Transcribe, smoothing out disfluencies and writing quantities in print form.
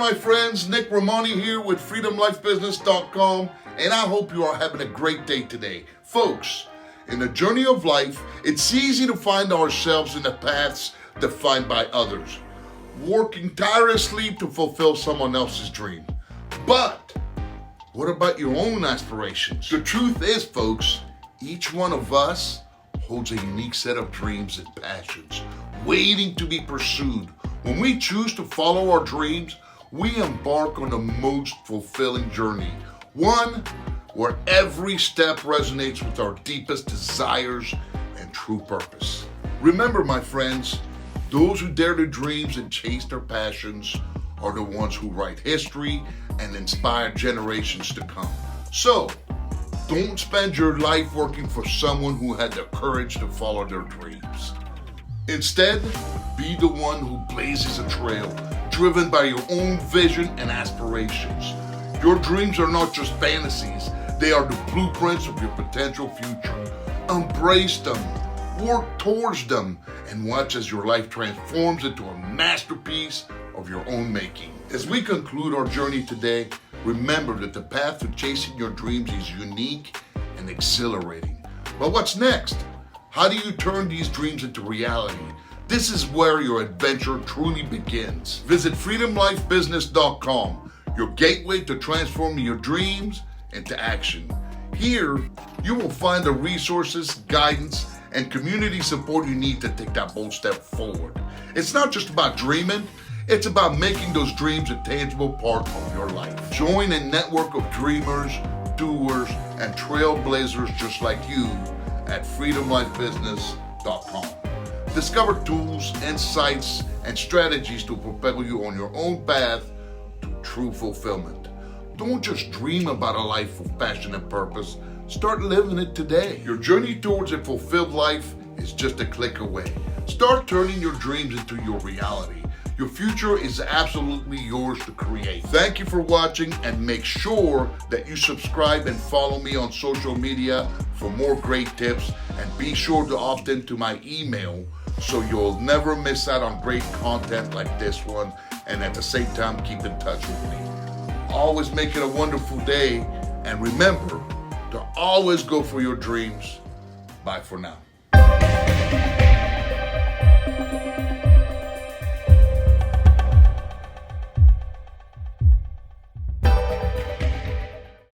my friends, Nick Rehmani here with freedomlifebusiness.com, and I hope you are having a great day today. Folks, in the journey of life, it's easy to find ourselves in the paths defined by others, working tirelessly to fulfill someone else's dream. But what about your own aspirations? The truth is, folks, each one of us holds a unique set of dreams and passions waiting to be pursued. When we choose to follow our dreams, we embark on the most fulfilling journey, one where every step resonates with our deepest desires and true purpose. Remember, my friends, those who dare their dreams and chase their passions are the ones who write history and inspire generations to come. So, don't spend your life working for someone who had the courage to follow their dreams. Instead, be the one who blazes a trail, driven by your own vision and aspirations. Your dreams are not just fantasies, they are the blueprints of your potential future. Embrace them, work towards them, and watch as your life transforms into a masterpiece of your own making. As we conclude our journey today, remember that the path to chasing your dreams is unique and exhilarating. But what's next? How do you turn these dreams into reality? This is where your adventure truly begins. Visit freedomlifebusiness.com, your gateway to transforming your dreams into action. Here, you will find the resources, guidance, and community support you need to take that bold step forward. It's not just about dreaming, it's about making those dreams a tangible part of your life. Join a network of dreamers, doers, and trailblazers just like you at freedomlifebusiness.com. Discover tools, insights, and strategies to propel you on your own path to true fulfillment. Don't just dream about a life of passion and purpose. Start living it today. Your journey towards a fulfilled life is just a click away. Start turning your dreams into your reality. Your future is absolutely yours to create. Thank you for watching, and make sure that you subscribe and follow me on social media for more great tips, and be sure to opt into my email so you'll never miss out on great content like this one, and at the same time keep in touch with me. Always make it a wonderful day, and remember to always go for your dreams. Bye for now.